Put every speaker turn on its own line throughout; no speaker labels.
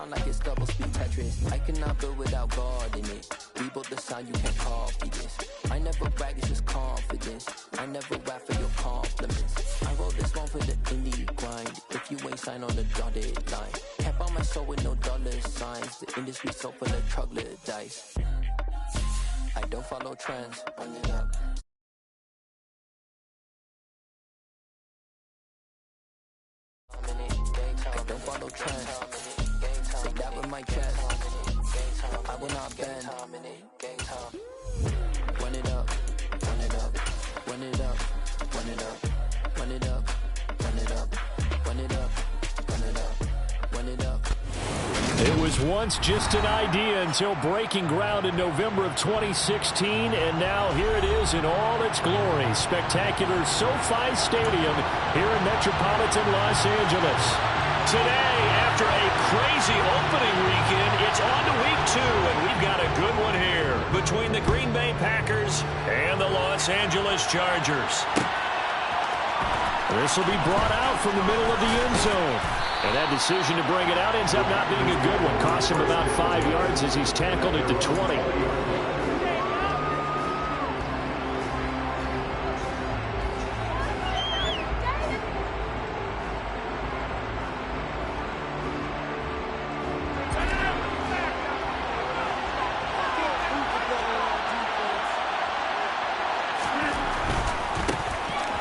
sound like it's double speed Tetris. I cannot build without God in it. We built the sound, you can't copy this. I never brag, it's just confidence. I never rap for your compliments. I wrote this one for the indie grind. If you ain't signed on the dotted line, can't buy my soul with no dollar signs. The industry so full of troglodytes. I don't follow trends. Run it up. I don't follow trends. Say that with my chest. I will not bend. Run it up, run it up, run it up, run it up, run it up, run it up, run it up, run it up, run it up.
It was once just an idea until breaking ground in November of 2016, and now here it is in all its glory. Spectacular SoFi Stadium here in metropolitan Los Angeles. Today, after a crazy opening weekend, it's on to week 2, and we've got a good one here between the Green Bay Packers and the Los Angeles Chargers. This will be brought out from the middle of the end zone. And that decision to bring it out ends up not being a good one. Costs him about 5 yards as he's tackled at the 20.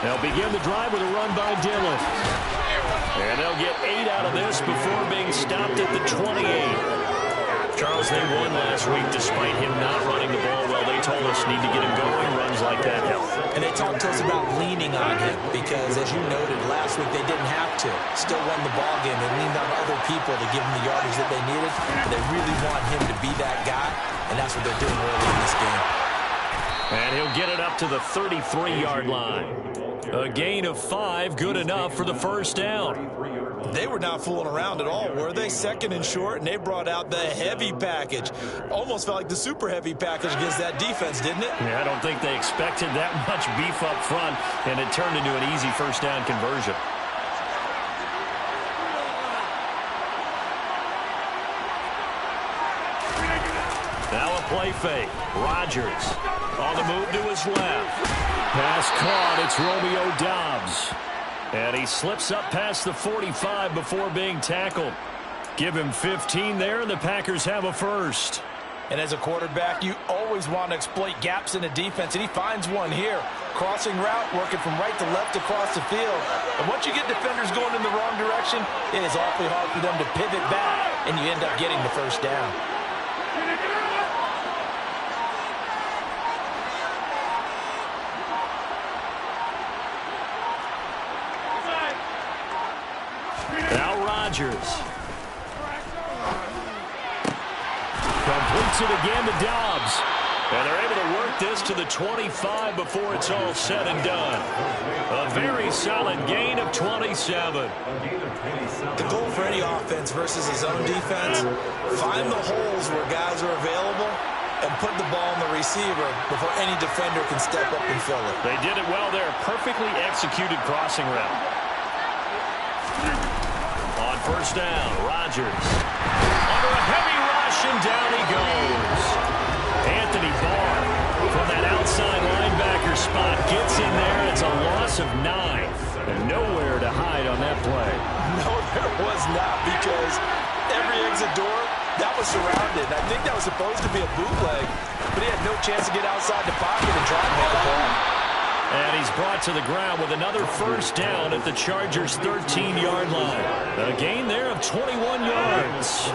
They'll begin the drive with a run by Dillon. And they'll get 8 out of this before being stopped at the 28. Charles, they won last week despite him not running the ball well. They told us need to get him going. Runs like that help.
And they talked to us about leaning on him because, as you noted, last week they didn't have to. Still won the ball game. They leaned on other people to give them the yardage that they needed. And they really want him to be that guy, and that's what they're doing early in this game.
And he'll get it up to the 33-yard line. A gain of 5, good enough for the first down.
They were not fooling around at all, were they? Second and short, and they brought out the heavy package. Almost felt like the super heavy package against that defense, didn't it?
Yeah, I don't think they expected that much beef up front, and it turned into an easy first down conversion. Now a play fake. Rodgers on the move to his left. Pass caught. It's Romeo Doubs. And he slips up past the 45 before being tackled. Give him 15 there, and the Packers have a first.
And as a quarterback, you always want to exploit gaps in the defense, and he finds one here. Crossing route, working from right to left across the field. And once you get defenders going in the wrong direction, it is awfully hard for them to pivot back, and you end up getting the first down.
Now Rodgers. Completes it again to Doubs. And they're able to work this to the 25 before it's all said and done. A very solid gain of 27.
The goal for any offense versus his own defense, find the holes where guys are available and put the ball on the receiver before any defender can step up and fill it.
They did it well there. Perfectly executed crossing route. On first down, Rodgers. Under a heavy rush, and down he goes. Anthony Barr from that outside linebacker spot gets in there. It's a loss of 9. And nowhere to hide on that play.
No, there was not, because every exit door, that was surrounded. I think that was supposed to be a bootleg, but he had no chance to get outside the pocket and try to make a play.
And he's brought to the ground with another first down at the Chargers' 13-yard line. A gain there of 21 yards.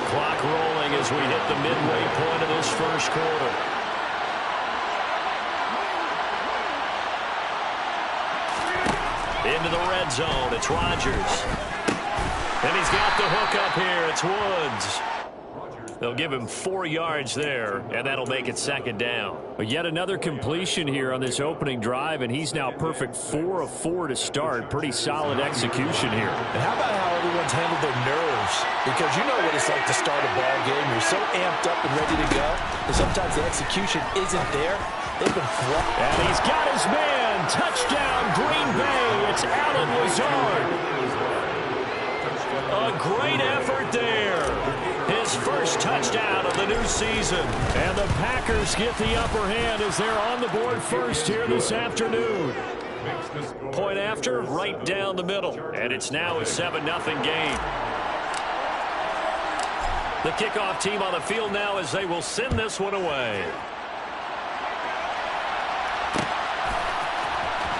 Clock rolling as we hit the midway point of this first quarter. Into the red zone, it's Rodgers. And he's got the hook up here, it's Woods. They'll give him 4 yards there, and that'll make it second down. But yet another completion here on this opening drive, and he's now perfect 4 of 4 to start. Pretty solid execution here.
And how about how everyone's handled their nerves? Because you know what it's like to start a ball game. You're so amped up and ready to go, and sometimes the execution isn't there. They've been flat.
And he's got his man. Touchdown, Green Bay. It's Allen Lazard. A great effort there. first touchdown of the new season. And the Packers get the upper hand as they're on the board first here this afternoon. Point after, right down the middle. And it's now a 7-0 game. The kickoff team on the field now as they will send this one away.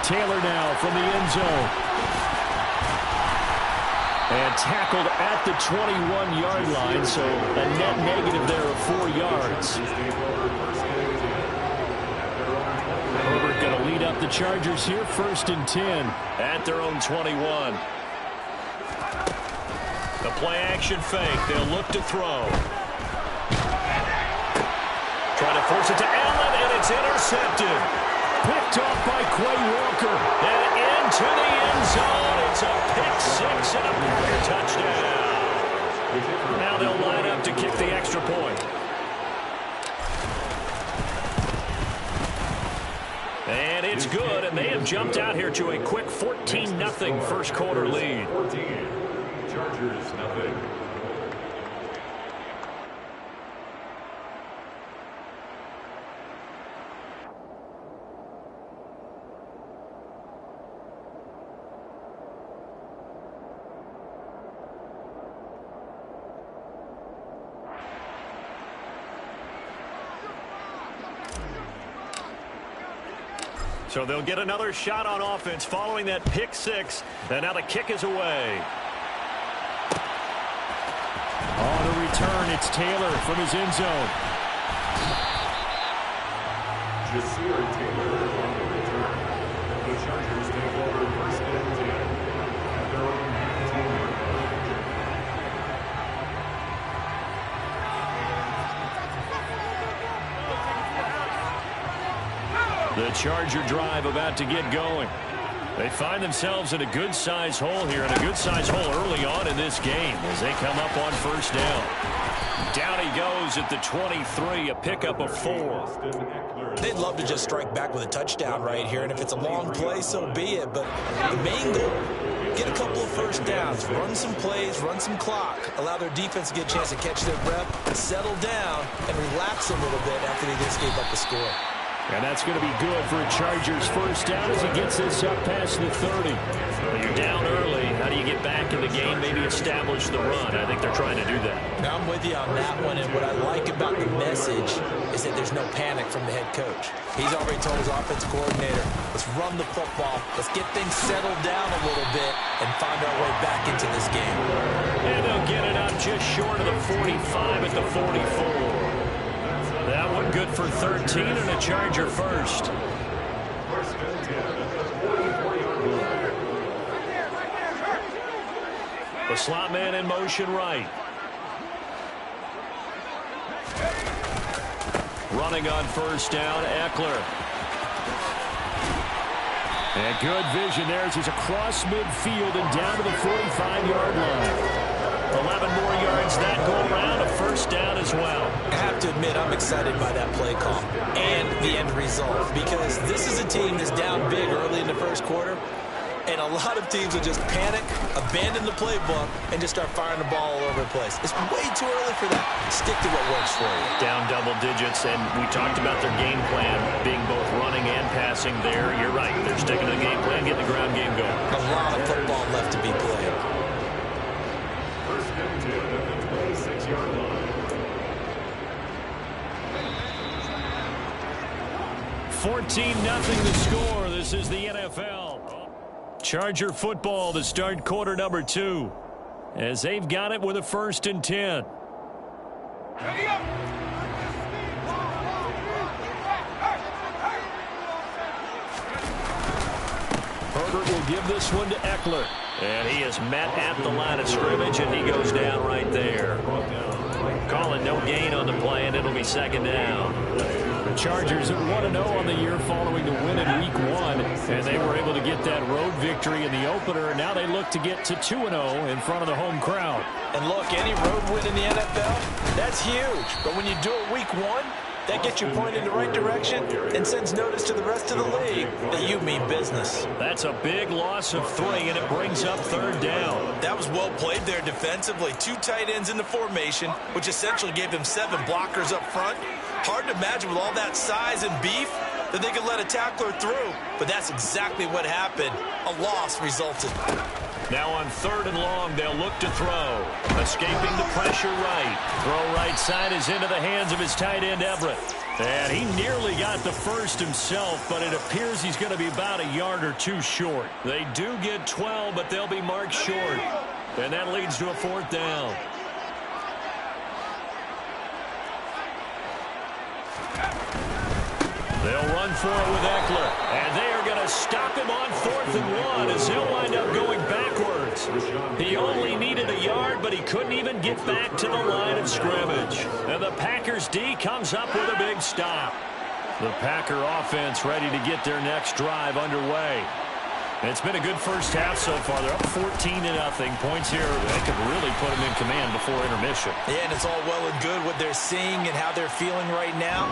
Taylor now from the end zone. And tackled at the 21-yard line, so a net negative there of 4 yards. Herbert going to lead up the Chargers here, 1st and 10 at their own 21. The play-action fake. They'll look to throw. Try to force it to Allen, and it's intercepted. Picked off by Quay Walker. And into the end zone. It's a pick-6 and a Packer touchdown. Now they'll line up to kick the extra point. And it's good, and they have jumped out here to a quick 14-0 first quarter lead.
Chargers, nothing.
So they'll get another shot on offense following that pick-6, and now the kick is away. On the return, it's Taylor from his end zone.
Jasir Taylor on the return. The Chargers take over 1st and 10 at their own 19-yard line.
The Charger drive about to get going. They find themselves in a good-sized hole here, and a good-sized hole early on in this game as they come up on 1st down. Down he goes at the 23, a pickup of 4.
They'd love to just strike back with a touchdown right here, and if it's a long play, so be it. But the main goal, get a couple of 1st downs, run some plays, run some clock, allow their defense to get a chance to catch their breath, settle down, and relax a little bit after they just gave up the score.
And that's going to be good for a Chargers 1st down as he gets this up past the 30. When you're down early, how do you get back in the game, maybe establish the run? I think they're trying to do that.
Now I'm with you on that one, and what I like about the message is that there's no panic from the head coach. He's already told his offensive coordinator, let's run the football, let's get things settled down a little bit, and find our way back into this game.
And they'll get it up just short of the 45 at the 44. That one good for 13 and a Charger 1st. The slot man in motion right. Running on 1st down, Eckler. And good vision there as he's across midfield and down to the 45-yard line. 11 more yards that go around, a 1st down as well.
I have to admit, I'm excited by that play call and the end result, because this is a team that's down big early in the 1st quarter, and a lot of teams will just panic, abandon the playbook, and just start firing the ball all over the place. It's way too early for that. Stick to what works for you.
Down double digits, and we talked about their game plan being both running and passing there. You're right. They're sticking to the game plan, getting the ground game going.
A lot of football left to be played.
26-yard line.
14-0 the score. This is the NFL. Charger football to start quarter number 2 as they've got it with a 1st and 10. Herbert will give this one to Eckler. And he is met at the line of scrimmage, and he goes down right there. Calling no gain on the play, and it'll be 2nd down. The Chargers at 1-0 on the year following the win in Week 1, and they were able to get that road victory in the opener. Now they look to get to 2-0 in front of the home crowd.
And look, any road win in the NFL, that's huge. But when you do it Week 1, That gets your point in the right direction and sends notice to the rest of the league that you mean business.
That's a big loss of 3, and it brings up 3rd down.
That was well played there defensively. 2 tight ends in the formation, which essentially gave them 7 blockers up front. Hard to imagine with all that size and beef that they could let a tackler through, but that's exactly what happened. A loss resulted.
Now on 3rd and long, they'll look to throw. Escaping the pressure right. Throw right side is into the hands of his tight end, Everett. And he nearly got the first himself, but it appears he's going to be about a yard or 2 short. They do get 12, but they'll be marked short. And that leads to a 4th down. They'll run for it with Eckler. And they are going to stop him on 4th and 1 as he'll wind up going backwards. He only needed a yard, but he couldn't even get back to the line of scrimmage. And the Packers D comes up with a big stop. The Packer offense ready to get their next drive underway. It's been a good first half so far. They're up 14-0. Points here, they could really put them in command before intermission.
Yeah, and it's all well and good what they're seeing and how they're feeling right now.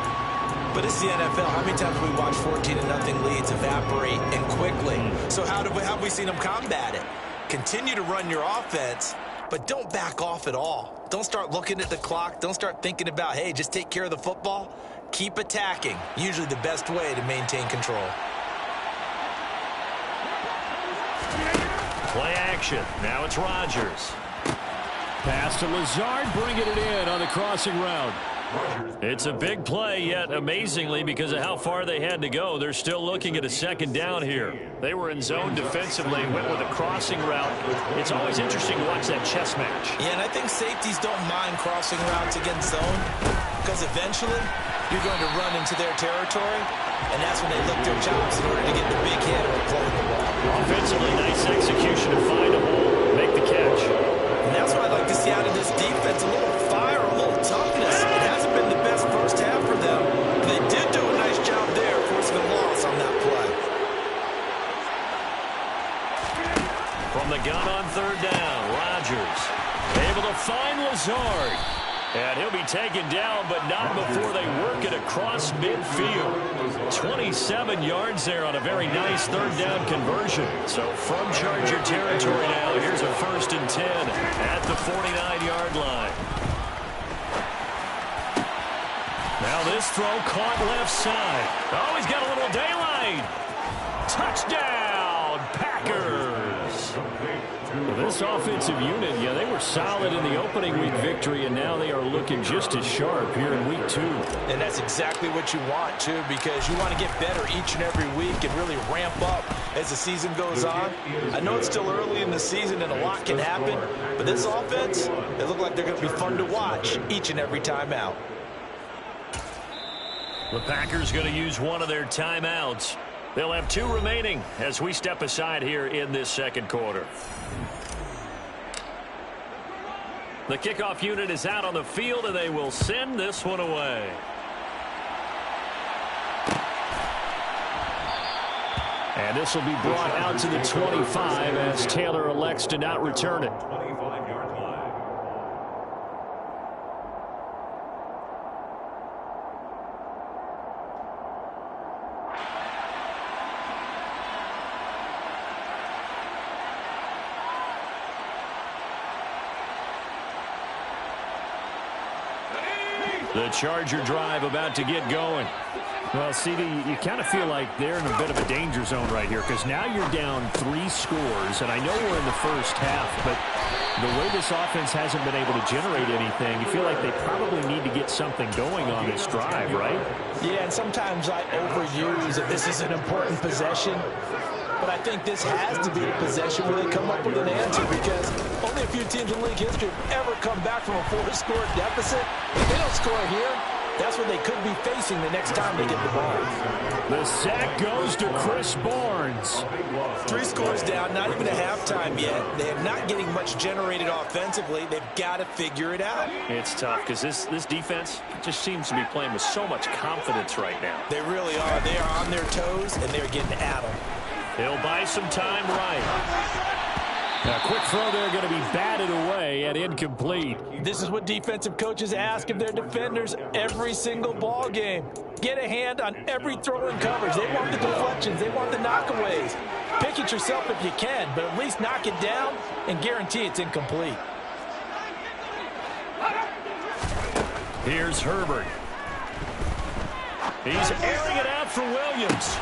But it's the NFL. How many times have we watched 14-0 leads evaporate and quickly? So how have we seen them combat it? Continue to run your offense, but don't back off at all. Don't start looking at the clock. Don't start thinking about, hey, just take care of the football. Keep attacking. Usually the best way to maintain control.
Play action. Now it's Rodgers. Pass to Lazard, bringing it in on the crossing route. It's a big play, yet amazingly, because of how far they had to go, they're still looking at a 2nd down here. They were in zone defensively, went with a crossing route. It's always interesting to watch that chess match.
Yeah, and I think safeties don't mind crossing routes against zone, because eventually you're going to run into their territory, and that's when they lick their chops in order to get the big hit or play the ball.
Offensively, nice execution to find a hole, make the catch.
And that's what I'd like to see out of this defense, a little fire, a little toughness. It hasn't been the best first half for them, but they did do a nice job there forcing a loss on that play.
From the gun on 3rd down, Rodgers able to find Lazard. And he'll be taken down, but not before they work it across midfield. 27 yards there on a very nice 3rd down conversion. So from Charger territory now, here's a 1st and 10 at the 49-yard line. Now this throw caught left side. Oh, he's got a little daylight. Touchdown, Packers. This offensive unit, yeah, they were solid in the opening week victory, and now they are looking just as sharp here in week 2.
And that's exactly what you want, too, because you want to get better each and every week and really ramp up as the season goes on. I know it's still early in the season and a lot can happen, but this offense, they look like they're going to be fun to watch each and every time out.
The Packers going to use one of their timeouts. They'll have 2 remaining as we step aside here in this 2nd quarter. The kickoff unit is out on the field, and they will send this one away. And this will be brought out to the 25 as Taylor elects to not return it. The Charger drive about to get going. Well, CD, you kind of feel like they're in a bit of a danger zone right here because now you're down 3 scores, and I know we're in the first half, but the way this offense hasn't been able to generate anything, you feel like they probably need to get something going on this drive, right?
Yeah, and sometimes I overuse that this is an important possession. But I think this has to be a possession where they come up with an answer because only a few teams in league history have ever come back from a 4-score deficit. If they don't score here, that's what they could be facing the next time they get the ball.
The sack goes to Chris Barnes.
3 scores down, not even a halftime yet. They are not getting much generated offensively. They've got to figure it out.
It's tough because this defense just seems to be playing with so much confidence right now.
They really are. They are on their toes, and they're getting at them.
He'll buy some time right. A quick throw there going to be batted away and incomplete.
This is what defensive coaches ask of their defenders every single ball game. Get a hand on every throw in coverage. They want the deflections. They want the knockaways. Pick it yourself if you can, but at least knock it down and guarantee it's incomplete.
Here's Herbert. He's airing it out for Williams.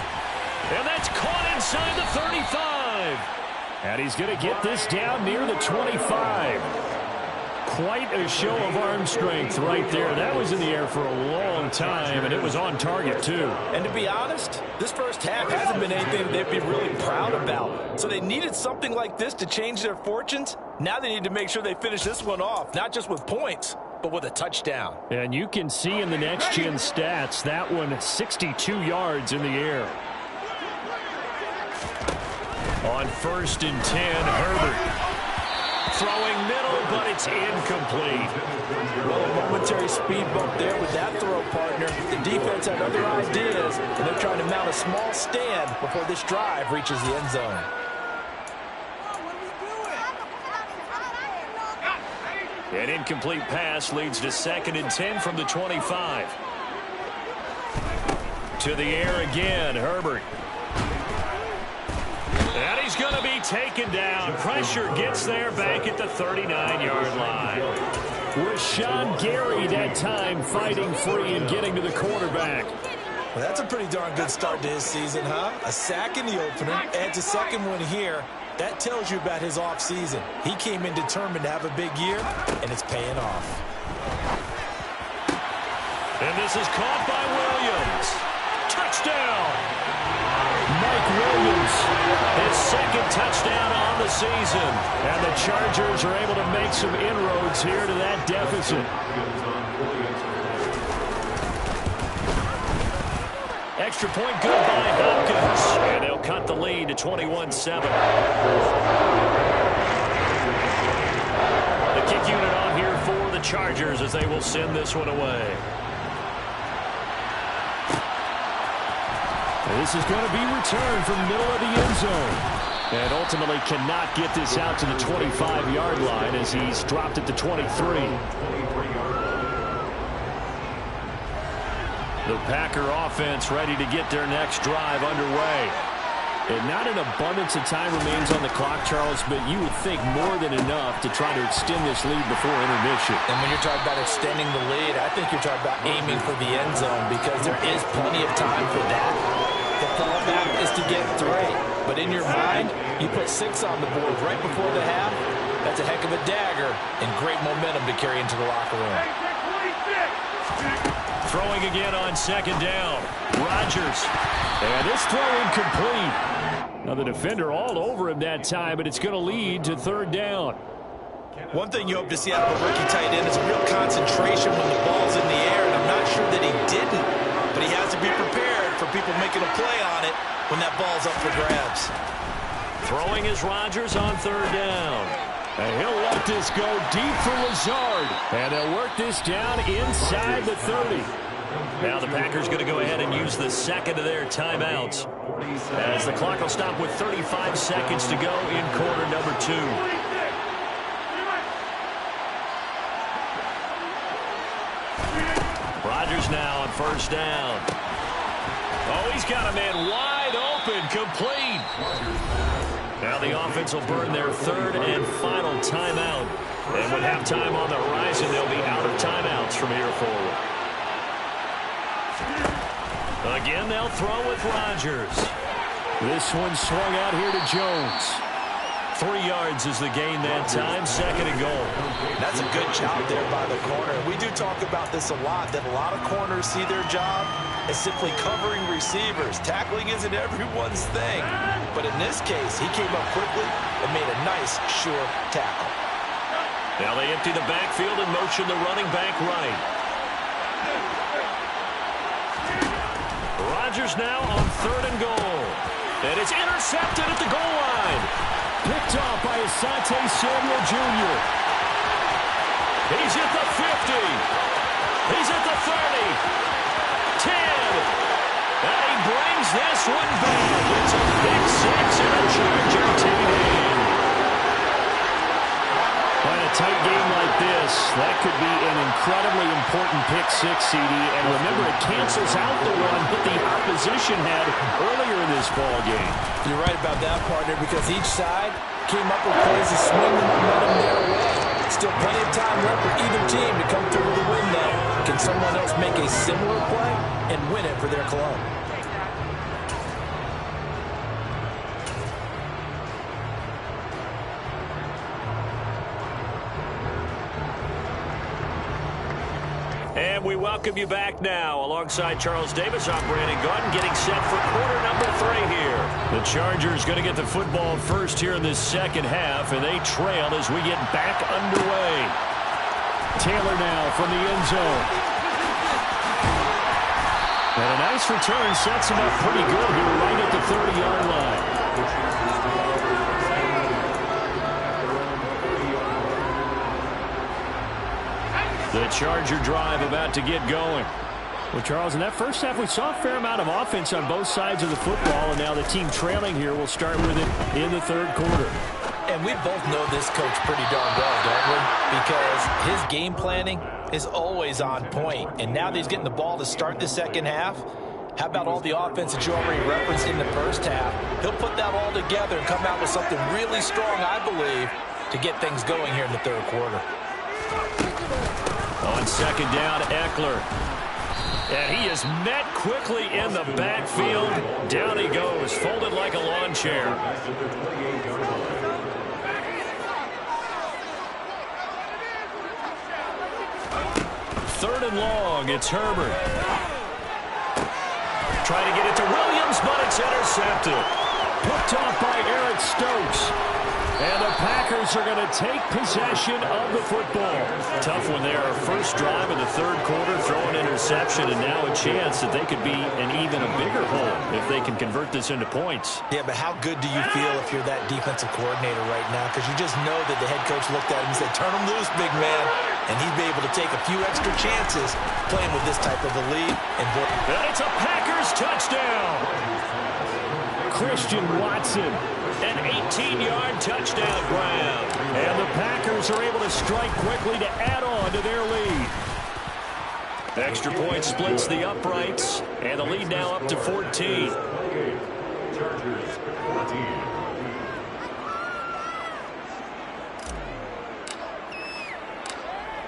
And that's caught inside the 35. And he's going to get this down near the 25. Quite a show of arm strength right there. That was in the air for a long time, and it was on target, too.
And to be honest, this first half hasn't been anything they'd be really proud about. So they needed something like this to change their fortunes. Now they need to make sure they finish this one off, not just with points, but with a touchdown.
And you can see in the next-gen stats, that one 62 yards in the air. On 1st and 10, Herbert. Throwing middle, but it's incomplete.
Well, a momentary speed bump there with that throw, partner. The defense had other ideas, and they're trying to mount a small stand before this drive reaches the end zone.
An incomplete pass leads to 2nd and 10 from the 25. To the air again, Herbert. And he's going to be taken down. Pressure gets there back at the 39-yard line. Rashawn Gary that time fighting free and getting to the quarterback.
Well, that's a pretty darn good start to his season, huh? A sack in the opener, adds a second one here. That tells you about his offseason. He came in determined to have a big year, and it's paying off.
And this is caught by Williams. Touchdown! Mike Williams, his 2nd touchdown on the season. And the Chargers are able to make some inroads here to that deficit. Extra point good by Hopkins. And they'll cut the lead to 21-7. The kick unit on here for the Chargers as they will send this one away. This is going to be returned from the middle of the end zone. And ultimately cannot get this out to the 25-yard line as he's dropped at the 23. The Packer offense ready to get their next drive underway. And not an abundance of time remains on the clock, Charles, but you would think more than enough to try to extend this lead before intermission.
And when you're talking about extending the lead, I think you're talking about aiming for the end zone because there is plenty of time for that. The fallback is to get 3. But in your mind, you put 6 on the board right before the half. That's a heck of a dagger and great momentum to carry into the locker room.
Throwing again on 2nd down. Rodgers. And this throw incomplete. Now the defender all over him that time, but it's going to lead to 3rd down.
One thing you hope to see out of a rookie tight end is a real concentration when the ball's in the air, and I'm not sure that he didn't, but he has to be prepared for people making a play on it when that ball's up for grabs.
Throwing is Rodgers on 3rd down. And he'll let this go deep for Lazard. And they'll work this down inside the 30. Now the Packers going to go ahead and use the 2nd of their timeouts, as the clock will stop with 35 seconds to go in quarter number 2. Rodgers now on 1st down. Oh, he's got a man wide open, complete. Now the offense will burn their 3rd and final timeout. And with halftime on the horizon, they'll be out of timeouts from here forward. Again, they'll throw with Rodgers. This one swung out here to Jones. 3 yards is the gain that time, 2nd and goal.
That's a good job there by the corner. We do talk about this a lot, that a lot of corners see their job as simply covering receivers. Tackling isn't everyone's thing. But in this case, he came up quickly and made a nice, sure tackle.
Now they empty the backfield and motion the running back right. Rodgers now on 3rd and goal. And it's intercepted at the goal line. Picked off by Asante Samuel Jr. He's at the 50. He's at the 30. 10. And he brings this one back. It's a big 6 and a Charger TD. That could be an incredibly important pick six, CD. And remember, it cancels out the one that the opposition had earlier in this ball game.
You're right about that, partner, because each side came up with plays to swing the momentum their way. Still plenty of time left for either team to come through with a win, though. Can someone else make a similar play and win it for their club?
And we welcome you back now. Alongside Charles Davis, I'm Brandon Gaudin, getting set for quarter number 3 here. The Chargers going to get the football first here in this second half, and they trail as we get back underway. Taylor now from the end zone. And a nice return sets him up pretty good here right at the 30-yard line. The Charger drive about to get going. Well, Charles, in that first half, we saw a fair amount of offense on both sides of the football, and now the team trailing here will start with it in the third quarter.
And we both know this coach pretty darn well, don't we? Because his game planning is always on point. And now that he's getting the ball to start the second half, how about all the offense that you already referenced in the first half? He'll put that all together and come out with something really strong, I believe, to get things going here in the third quarter.
On second down, Eckler. And he is met quickly in the backfield. Down he goes, folded like a lawn chair. Third and long, it's Herbert. Trying to get it to Williams, but it's intercepted. Picked off by Eric Stokes. And the Packers are going to take possession of the football. Tough one there. First drive of the third quarter, throw an interception, and now a chance that they could be in even a bigger hole if they can convert this into points.
Yeah, but how good do you feel if you're that defensive coordinator right now? Because you just know that the head coach looked at him and said, turn him loose, big man. And he'd be able to take a few extra chances playing with this type of a lead. And
it's a Packers touchdown. Christian Watson. An 18-yard touchdown grab. And the Packers are able to strike quickly to add on to their lead. Extra point splits the uprights. And the lead now up to 14.
Chargers 14.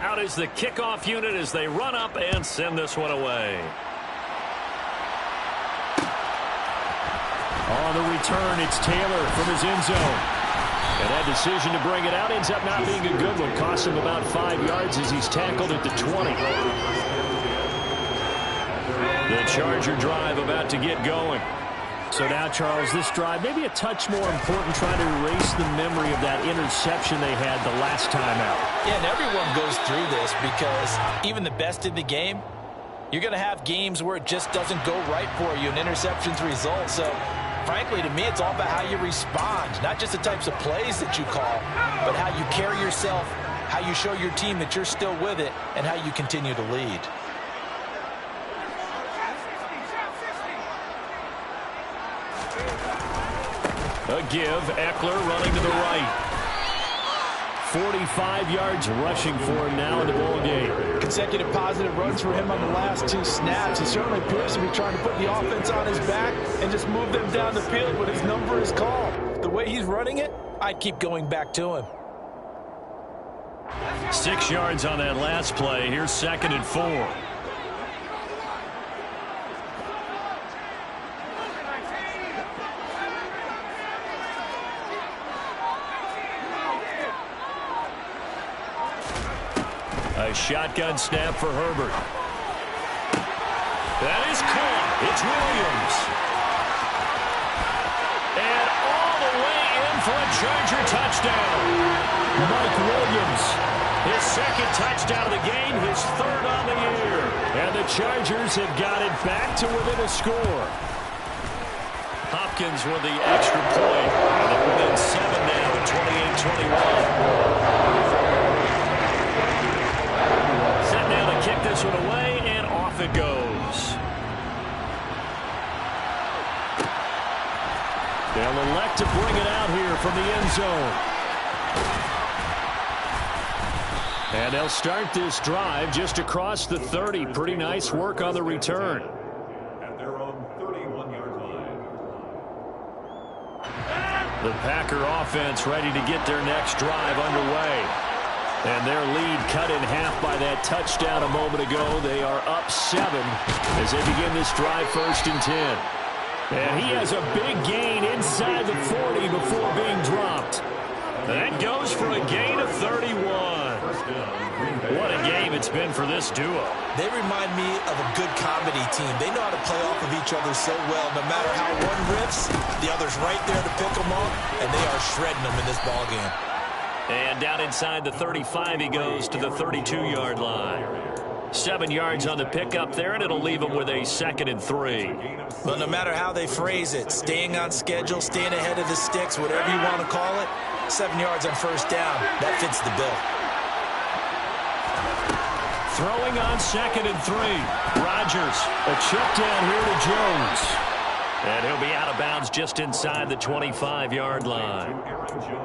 Out is the kickoff unit as they run up and send this one away. On the return, it's Taylor from his end zone. And that decision to bring it out ends up not being a good one. Costs him about 5 yards as he's tackled at the 20. The Charger drive about to get going. So now, Charles, this drive maybe a touch more important, trying to erase the memory of that interception they had the last time out.
Yeah, and everyone goes through this because even the best in the game, you're going to have games where it just doesn't go right for you and interceptions result. So frankly, to me, it's all about how you respond, not just the types of plays that you call, but how you carry yourself, how you show your team that you're still with it, and how you continue to lead.
A give, Eckler running to the right. 45 yards rushing for him now in the ball game.
Consecutive positive runs for him on the last 2 snaps. He certainly appears to be trying to put the offense on his back and just move them down the field when his number is called. The way he's running it, I'd keep going back to him.
6 yards on that last play. Here's 2nd and 4. A shotgun snap for Herbert. That is caught. It's Williams. And all the way in for a Charger touchdown. Mike Williams, his 2nd touchdown of the game, his 3rd on the year. And the Chargers have got it back to within a score. Hopkins with the extra point. And they're within 7 now at 28-21. Kick this one away, and off it goes. They'll elect to bring it out here from the end zone. And they'll start this drive just across the 30. Pretty nice work on the return.
At their own 31-yard line.
The Packer offense ready to get their next drive underway. And their lead cut in half by that touchdown a moment ago. They are up 7 as they begin this drive 1st and 10. And he has a big gain inside the 40 before being dropped. That goes for a gain of 31. What a game it's been for this duo.
They remind me of a good comedy team. They know how to play off of each other so well. No matter how one riffs, the other's right there to pick them up, and they are shredding them in this ballgame.
And down inside the 35 he goes to the 32-yard line. 7 yards on the pickup there, and it'll leave him with a 2nd and 3.
But no matter how they phrase it, staying on schedule, staying ahead of the sticks, whatever you want to call it, 7 yards on 1st down, that fits the bill.
Throwing on 2nd and 3. Rodgers, a check down here to Jones. And he'll be out of bounds just inside the 25-yard line.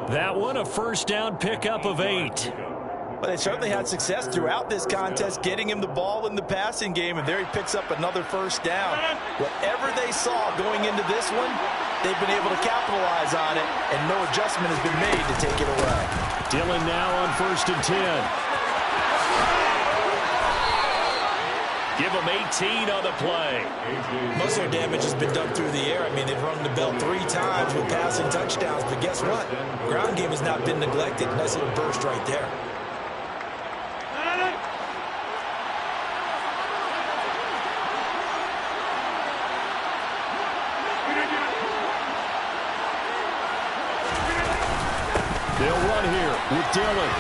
That one a 1st down pickup of 8.
Well, they certainly had success throughout this contest getting him the ball in the passing game, and there he picks up another 1st down. Whatever they saw going into this one, they've been able to capitalize on it, and no adjustment has been made to take it away.
Dillon now on 1st and 10. Give them 18 on the play.
Most of their damage has been done through the air. I mean, they've rung the bell 3 times with passing touchdowns. But guess what? Ground game has not been neglected. Nice little burst right there.
They'll run here with Dillon.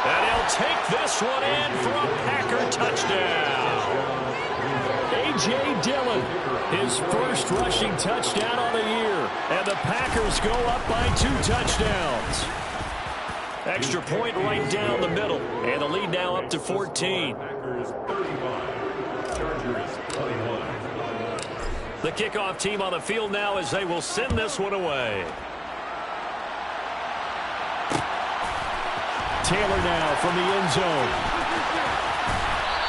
And he'll take this one in for a Packer touchdown. A.J. Dillon, his first rushing touchdown on the year. And the Packers go up by 2 touchdowns. Extra point right down the middle. And the lead now up to 14.
Packers 35, Chargers 21.
The kickoff team on the field now as they will send this one away. Taylor now from the end zone.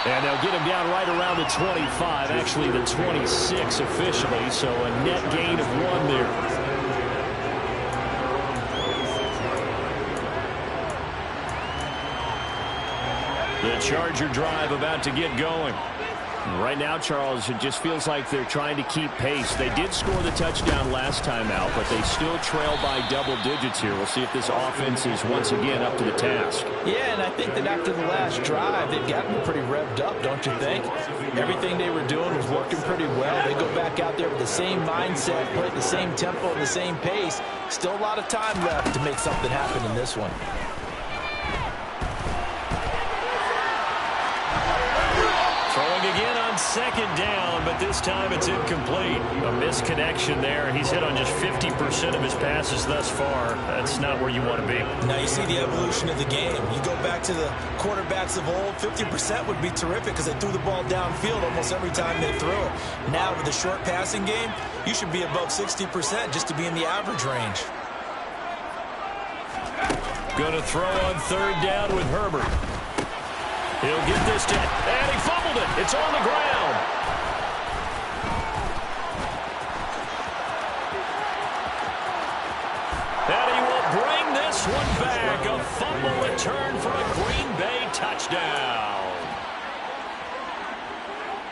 And they'll get him down right around the 25, actually the 26 officially, so a net gain of 1 there. The Charger drive about to get going. Right now, Charles, it just feels like they're trying to keep pace. They did score the touchdown last time out, but they still trail by double digits here. We'll see if this offense is once again up to the task.
Yeah, and I think that after the last drive, they've gotten pretty revved up, don't you think? Everything they were doing was working pretty well. They go back out there with the same mindset, play at the same tempo, and the same pace. Still a lot of time left to make something happen in this one.
Again on 2nd down, but this time it's incomplete. A misconnection there. He's hit on just 50% of his passes thus far. That's not where you want to be.
Now you see the evolution of the game. You go back to the quarterbacks of old, 50% would be terrific because they threw the ball downfield almost every time they threw it. Now with the short passing game, you should be above 60% just to be in the average range.
Going to throw on 3rd down with Herbert. He'll get this to, and he fumbled it. It's on the ground. And he will bring this one back. A fumble return for a Green Bay touchdown.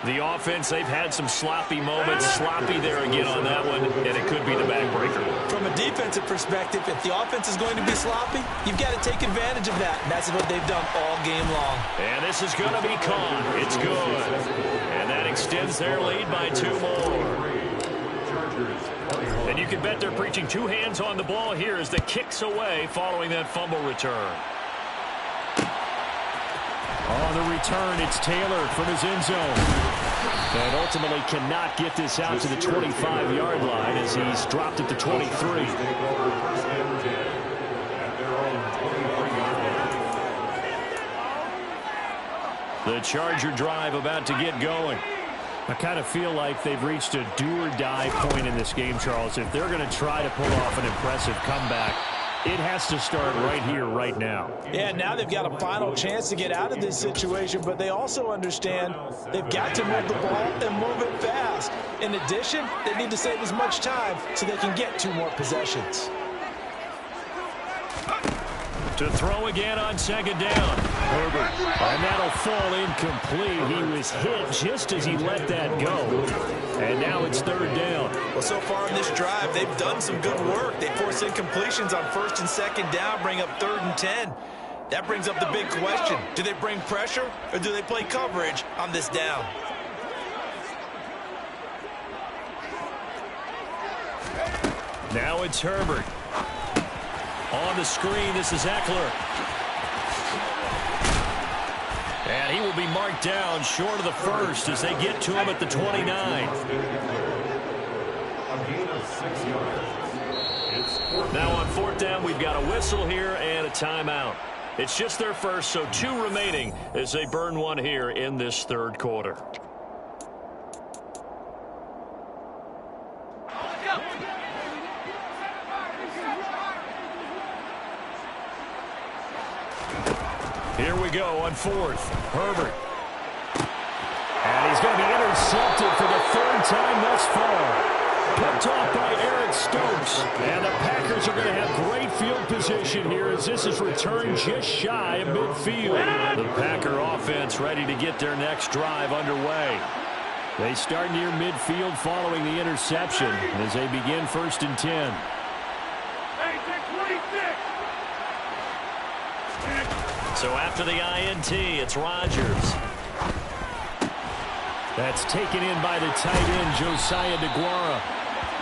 The offense, they've had some sloppy moments. Sloppy there again on that one, and it could be the backbreaker.
From a defensive perspective, if the offense is going to be sloppy, you've got to take advantage of that. And that's what they've done all game long.
And this is going to be caught. It's good. And that extends their lead by 2 more. And you can bet they're preaching 2 hands on the ball here as the kicks away following that fumble return. On the return, it's Taylor from his end zone. And ultimately cannot get this out to the 25-yard line as he's dropped at the 23. The Charger drive about to get going. I kind of feel like they've reached a do-or-die point in this game, Charles. If they're going to try to pull off an impressive comeback, It has to start right here, right now.
Yeah, now they've got a final chance to get out of this situation, but they also understand they've got to move the ball and move it fast. In addition, they need to save as much time so they can get 2 more possessions.
To throw again on second down. Herbert. And that'll fall incomplete. He was hit just as he let that go. And now it's third down.
Well, so far in this drive, they've done some good work. They force incompletions on first and second down, bring up 3rd and 10. That brings up the big question. Do they bring pressure or do they play coverage on this down?
Now it's Herbert. On the screen, this is Eckler. And he will be marked down short of the first as they get to him at the 29. Now on 4th down, we've got a whistle here and a timeout. It's just their first, so 2 remaining as they burn one here in this 3rd quarter. Here we go on 4th. Herbert. And he's going to be intercepted for the 3rd time thus far. Picked off by Eric Stokes. And the Packers are going to have great field position here as this is returned just shy of midfield. The Packer offense ready to get their next drive underway. They start near midfield following the interception as they begin 1st and 10. So after the INT, it's Rodgers. That's taken in by the tight end, Josiah DeGuara.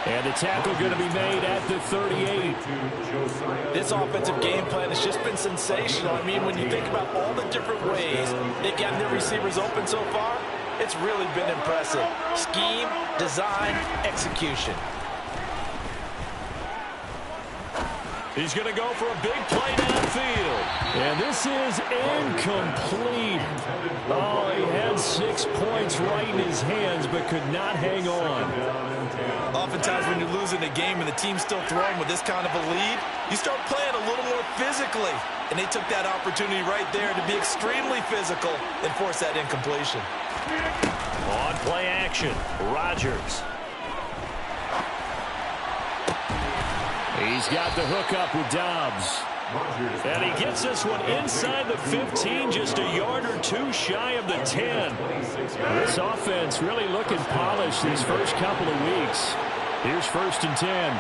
And the tackle going to be made at the 38.
This offensive game plan has just been sensational. I mean, when you think about all the different ways they've gotten their receivers open so far, it's really been impressive. Scheme, design, execution.
He's going to go for a big play downfield. And this is incomplete. Oh, he had 6 points right in his hands but could not hang on.
Oftentimes when you're losing a game and the team's still throwing with this kind of a lead, you start playing a little more physically. And they took that opportunity right there to be extremely physical and force that incompletion.
On play action, Rodgers. He's got the hook up with Dobbs. And he gets this one inside the 15, just a yard or 2 shy of the 10. This offense really looking polished these first couple of weeks. Here's 1st and 10.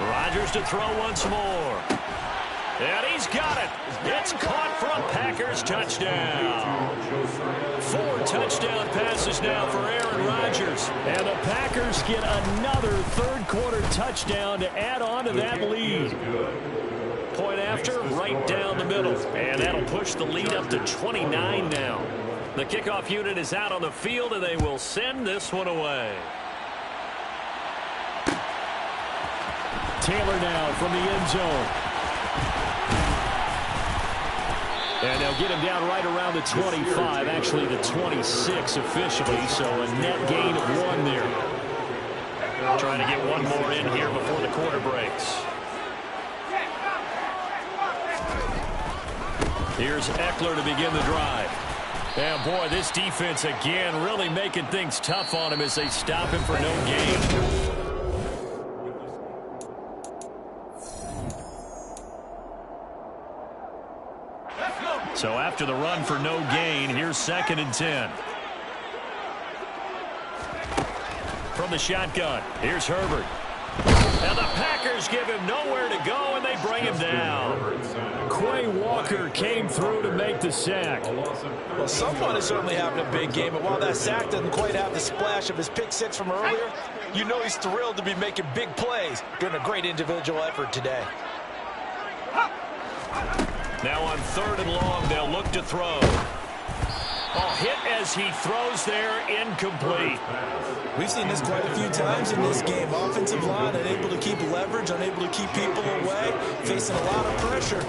Rodgers to throw once more. And he's got it. It's caught for a Packers touchdown. 4 touchdown passes now for Aaron Rodgers. And the Packers get another 3rd quarter touchdown to add on to that lead. Point after, right down the middle. And that'll push the lead up to 29 now. The kickoff unit is out on the field, and they will send this one away. Taylor now from the end zone. And they'll get him down right around the 25, actually the 26 officially, so a net gain of 1 there. Trying to get 1 more in here before the quarter breaks. Here's Eckler to begin the drive. And boy, this defense again really making things tough on him as they stop him for no gain. So after the run for no gain, here's 2nd and 10. From the shotgun, here's Herbert. And the Packers give him nowhere to go, and they bring him down. Quay Walker came through to make the sack.
Well, someone is certainly having a big game, but while that sack doesn't quite have the splash of his pick 6 from earlier, you know he's thrilled to be making big plays during a great individual effort today.
Now on 3rd and long, they'll look to throw. Oh, hit as he throws there, incomplete.
We've seen this quite a few times in this game. Offensive line unable to keep leverage, unable to keep people away, facing a lot of pressure.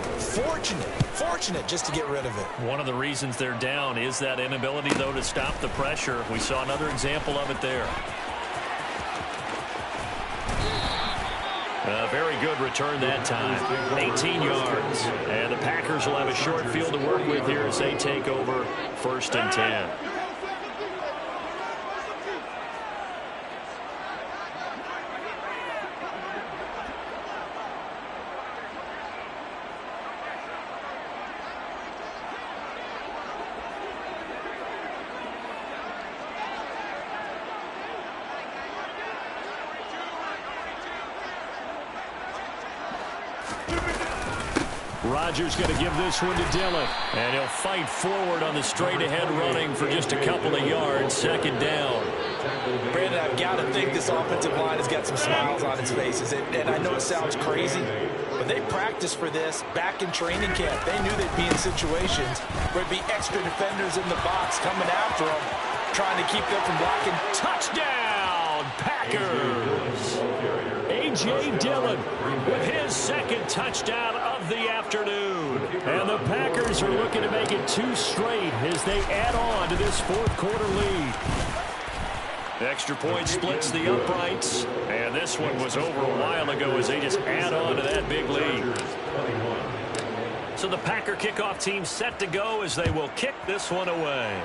Fortunate just to get rid of it.
One of the reasons they're down is that inability, though, to stop the pressure. We saw another example of it there. A very good return that time. 18 yards. And the Packers will have a short field to work with here as they take over 1st and 10. Rodgers going to give this one to Dillon. And he'll fight forward on the straight-ahead running for just a couple of yards. 2nd down.
Brandon, I've got to think this offensive line has got some smiles on its faces. And I know it sounds crazy, but they practiced for this back in training camp. They knew they'd be in situations where there'd be extra defenders in the box coming after them, trying to keep them from blocking.
Touchdown, Packers! A.J. Dillon with his 2nd touchdown of the afternoon. And the Packers are looking to make it 2 straight as they add on to this 4th quarter lead. The extra point splits the uprights. And this one was over a while ago as they just add on to that big lead. So the Packer kickoff team set to go as they will kick this one away.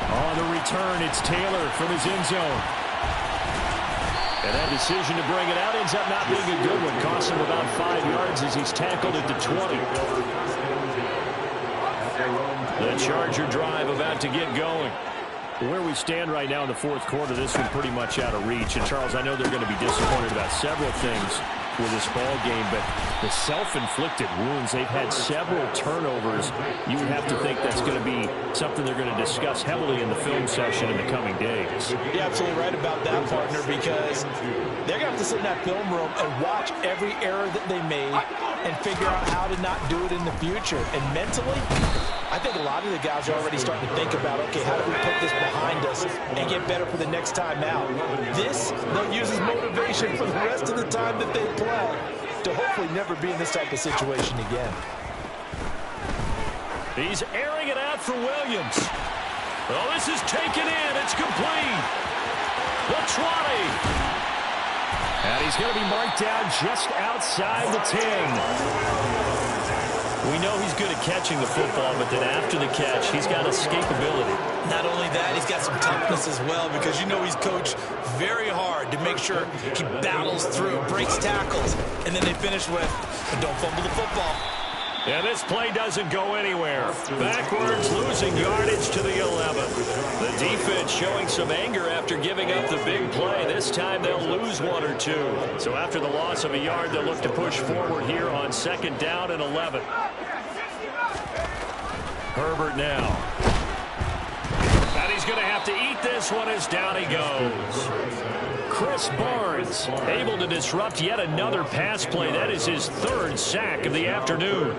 On the return, it's Taylor from his end zone. And that decision to bring it out ends up not being a good one. Costs him about 5 yards as he's tackled at the 20. The Charger drive about to get going. Where we stand right now in the 4th quarter, this one pretty much out of reach. And, Charles, I know they're going to be disappointed about several things with this ball game, but the self-inflicted wounds, they've had several turnovers. You would have to think that's going to be something they're going to discuss heavily in the film session in the coming days.
You're absolutely right about that, partner, because they're going to have to sit in that film room and watch every error that they made and figure out how to not do it in the future. And mentally, I think a lot of the guys are already starting to think about, okay, how do we put this behind us and get better for the next time out? This, they'll use as motivation for the rest of the time that they play to hopefully never be in this type of situation again.
He's airing it out for Williams. Oh, this is taken in. It's complete. The 20. And he's going to be marked down just outside the 10. We know he's good at catching the football, but then after the catch, he's got escapability.
Not only that, he's got some toughness as well, because you know he's coached very hard to make sure he battles through, breaks tackles, and then they finish with, don't fumble the football.
And this play doesn't go anywhere. Backwards, losing yardage to the 11. The defense showing some anger after giving up the big play. This time they'll lose 1 or 2. So after the loss of a yard, they'll look to push forward here on 2nd down and 11. Herbert now. And he's going to have to eat this one as down he goes. Chris Barnes able to disrupt yet another pass play. That is his 3rd sack of the afternoon.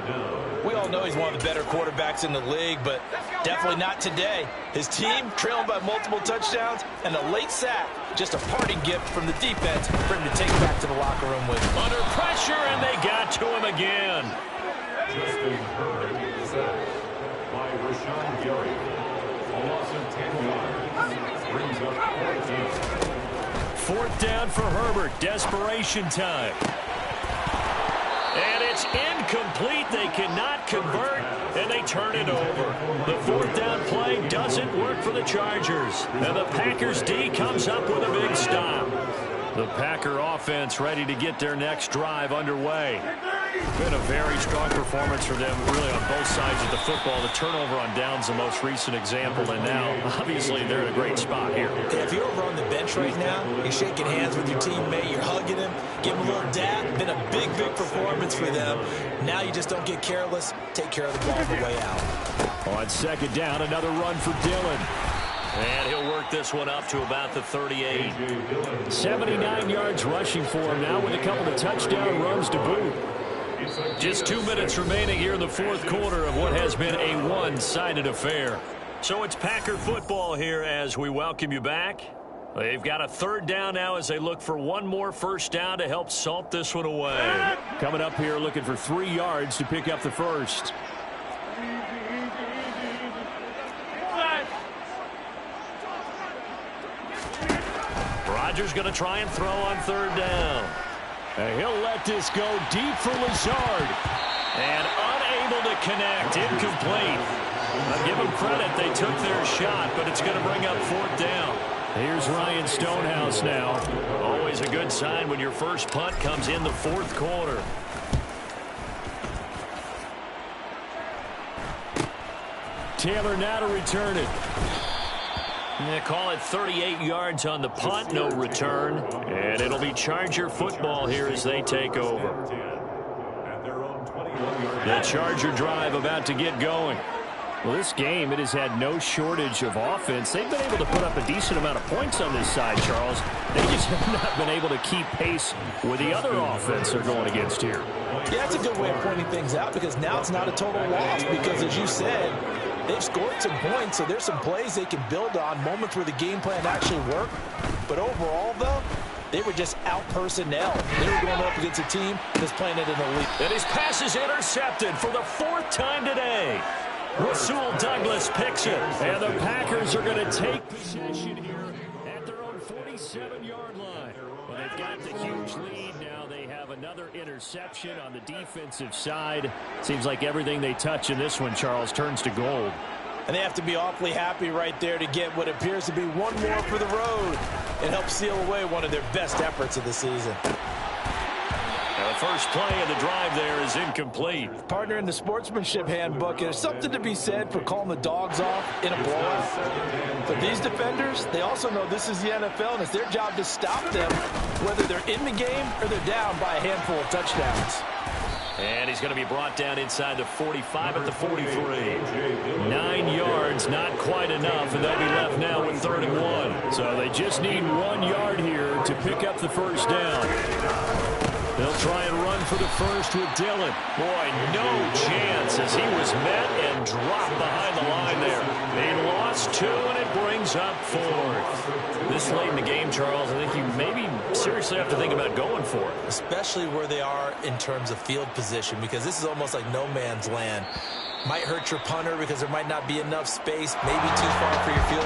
We all know he's one of the better quarterbacks in the league, but definitely not today. His team trailing by multiple touchdowns and a late sack. Just a parting gift from the defense for him to take back to the locker room with him.
Under pressure, and they got to him again.
Justin Herbert set by Rashawn Gary. A loss of 10 yards. Brings up 14.
4th down for Herbert. Desperation time. And it's incomplete. They cannot convert, and they turn it over. The 4th down play doesn't work for the Chargers. And the Packers D comes up with a big stop. The Packer offense ready to get their next drive underway. Been a very strong performance for them, really, on both sides of the football. The turnover on downs the most recent example, and now, obviously, they're in a great spot here.
Yeah, if you're over on the bench right now, you're shaking hands with your teammate, you're hugging him, giving him a little dab. Been a big, big performance for them. Now you just don't get careless. Take care of the ball on the way out.
On 2nd down, another run for Dillon. And he'll work this one up to about the 38. 79 yards rushing for him now with a couple of touchdown runs to boot. Just 2 minutes remaining here in the fourth quarter of what has been a one-sided affair. So it's Packer football here as we welcome you back. They've got a third down now as they look for one more first down to help salt this one away. Coming up here looking for 3 yards to pick up the first. Rodgers going to try and throw on third down. And he'll let this go deep for Lazard. And unable to connect. Incomplete. I'll give them credit. They took their shot, but it's going to bring up fourth down. Here's Ryan Stonehouse now. Always a good sign when your first punt comes in the fourth quarter. Taylor now to return it. They call it 38 yards on the punt, no return. And it'll be Charger football here as they take over. The Charger drive about to get going. Well, this game, it has had no shortage of offense. They've been able to put up a decent amount of points on this side, Charles. They just have not been able to keep pace with the other offense they're going against here.
Yeah, that's a good way of pointing things out because now it's not a total loss because, as you said, they've scored some points, so there's some plays they can build on, moments where the game plan actually worked. But overall, though, they were just out-personnel. They were going up against a team that's playing at an elite.
And his pass is intercepted for the 4th time today. Rasul Douglas picks it. And the Packers are going to take possession here at their own 47-yard line. Well, they've got the huge lead now. They have another interception on the defensive side. Seems like everything they touch in this one, Charles, turns to gold.
And they have to be awfully happy right there to get what appears to be one more for the road and help seal away one of their best efforts of the season.
Now the first play of the drive there is incomplete.
Partner, in the sportsmanship handbook, there's something to be said for calling the dogs off in a blowout. But these defenders, they also know this is the NFL, and it's their job to stop them, whether they're in the game or they're down by a handful of touchdowns.
And he's going to be brought down inside the 45 at the 43. 9 yards, not quite enough, and they'll be left now with 3rd and 1. So they just need 1 yard here to pick up the first down. They'll try and run for the first with Dillon. Boy, no chance as he was met and dropped behind the line there. They lost 2, and it brings up 4th. This late in the game, Charles, I think you maybe seriously have to think about going for it.
Especially where they are in terms of field position, because this is almost like no man's land. Might hurt your punter because there might not be enough space, maybe too far for your field